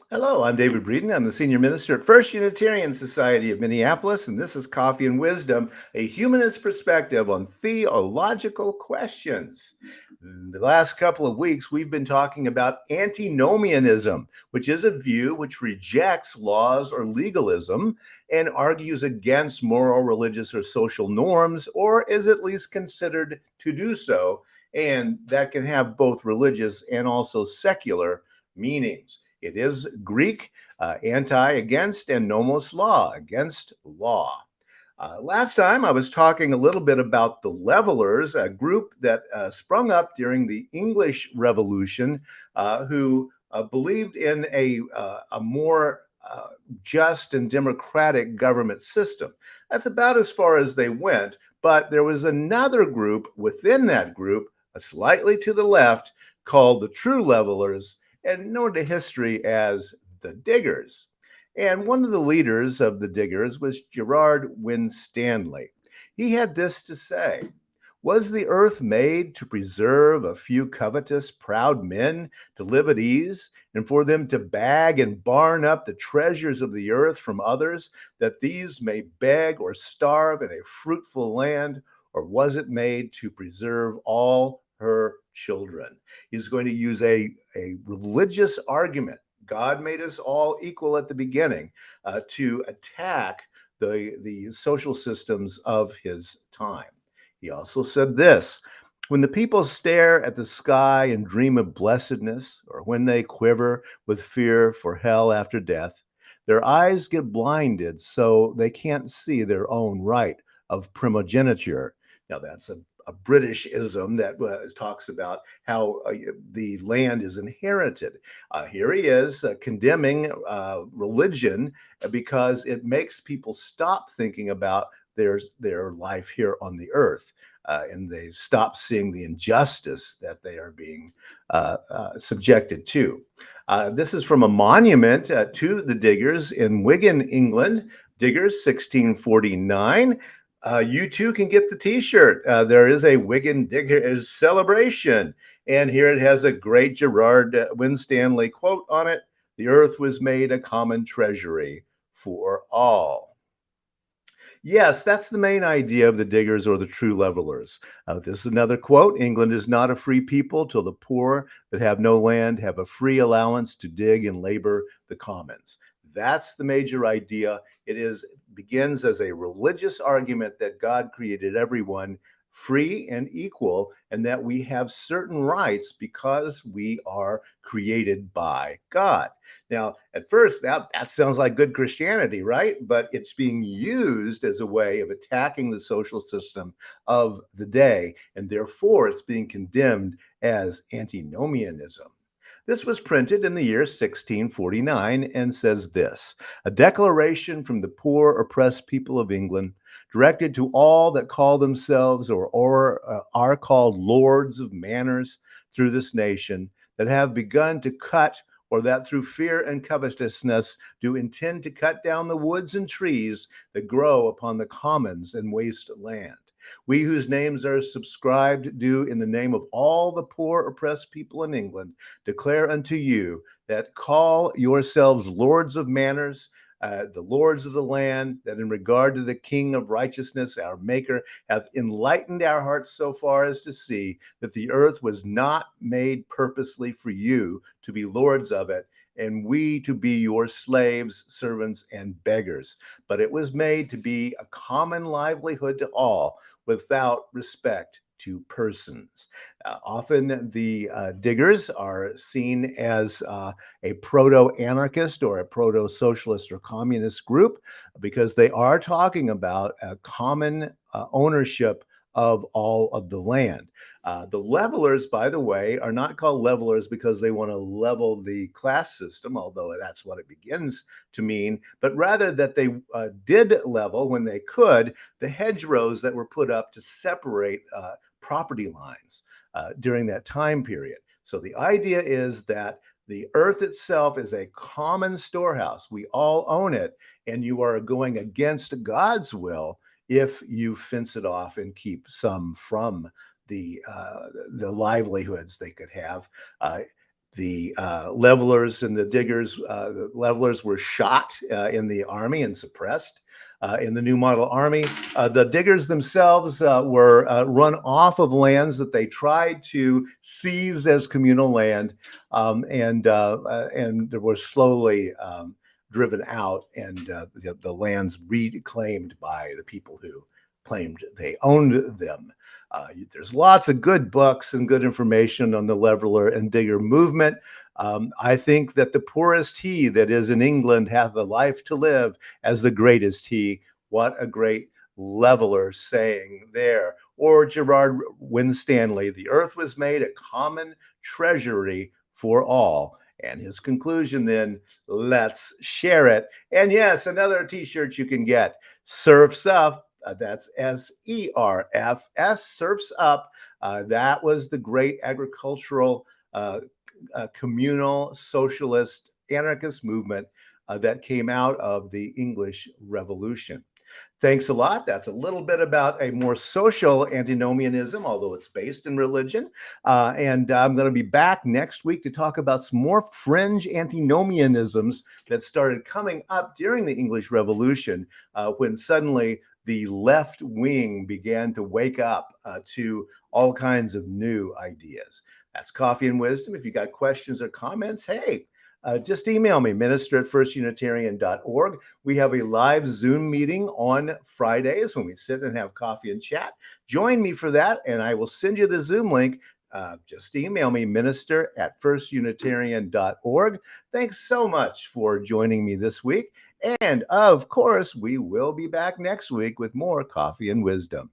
Hello, I'm David Breeden. I'm the senior minister at First Unitarian Society of Minneapolis, and this is Coffee and Wisdom, a humanist perspective on theological questions. In the last couple of weeks, we've been talking about antinomianism, which is a view which rejects laws or legalism and argues against moral, religious, or social norms, or is at least considered to do so. And that can have both religious and also secular meanings. It is Greek, anti, against, and nomos, law, against law. Last time I was talking a little bit about the Levelers, a group that sprung up during the English Revolution who believed in a more just and democratic government system. That's about as far as they went, but there was another group within that group, slightly to the left, called the True Levelers, and known to history as the Diggers. And one of the leaders of the Diggers was Gerard Winstanley. He had this to say: "Was the earth made to preserve a few covetous, proud men to live at ease, and for them to bag and barn up the treasures of the earth from others, that these may beg or starve in a fruitful land? Or was it made to preserve all her children?" He's going to use a religious argument. God made us all equal at the beginning to attack the social systems of his time. He also said this: "When the people stare at the sky and dream of blessedness, or when they quiver with fear for hell after death, their eyes get blinded so they can't see their own right of primogeniture." Now, that's a British ism that talks about how the land is inherited. Here he is condemning religion because it makes people stop thinking about their life here on the earth. And they stop seeing the injustice that they are being subjected to. This is from a monument to the Diggers in Wigan, England. Diggers, 1649. You too can get the T-shirt. There is a Wigan Diggers celebration, and here it has a great Gerard Winstanley quote on it: "The earth was made a common treasury for all." Yes, that's the main idea of the Diggers or the True Levelers. This is another quote: "England is not a free people till the poor that have no land have a free allowance to dig and labor the commons." That's the major idea. It begins as a religious argument that God created everyone free and equal, and that we have certain rights because we are created by God. Now, at first, that sounds like good Christianity, right? But it's being used as a way of attacking the social system of the day, and therefore it's being condemned as antinomianism. This was printed in the year 1649 and says this: "A declaration from the poor oppressed people of England, directed to all that call themselves or are called lords of manors through this nation, that have begun to cut, or that through fear and covetousness do intend to cut down the woods and trees that grow upon the commons and waste land. We whose names are subscribed do, in the name of all the poor oppressed people in England, declare unto you that call yourselves lords of manors, the lords of the land, that in regard to the King of righteousness, our Maker, hath enlightened our hearts so far as to see that the earth was not made purposely for you to be lords of it, and we to be your slaves, servants, and beggars, but it was made to be a common livelihood to all, without respect to persons." Often the Diggers are seen as a proto-anarchist or a proto-socialist or communist group because they are talking about a common ownership of all of the land. The Levelers, by the way, are not called levelers because they want to level the class system, although that's what it begins to mean, but rather that they did level, when they could, the hedgerows that were put up to separate property lines during that time period. So the idea is that the earth itself is a common storehouse. We all own it, and you are going against God's will if you fence it off and keep some from the livelihoods they could have. Uh, The levelers and the diggers, the levelers were shot in the army and suppressed in the New Model Army. The diggers themselves were run off of lands that they tried to seize as communal land, and were slowly driven out, and the lands reclaimed by the people who claimed they owned them. There's lots of good books and good information on the leveler and digger movement. I think that the poorest he that is in England hath a life to live as the greatest he. What a great leveler saying there. Or Gerard Winstanley, the earth was made a common treasury for all. And his conclusion then, let's share it. And yes, another t-shirt you can get, SERF'S Up. That's SERF'S, Surf's Up. That was the great agricultural, communal, socialist, anarchist movement that came out of the English Revolution. Thanks a lot. That's a little bit about a more social antinomianism, although it's based in religion. And I'm going to be back next week to talk about some more fringe antinomianisms that started coming up during the English Revolution, when suddenly the left wing began to wake up to all kinds of new ideas. That's Coffee and Wisdom. If you got questions or comments, hey, just email me, minister@firstunitarian.org. We have a live Zoom meeting on Fridays when we sit and have coffee and chat. Join me for that, and I will send you the Zoom link. Just email me, minister@firstunitarian.org. Thanks so much for joining me this week. And of course, we will be back next week with more Coffee and Wisdom.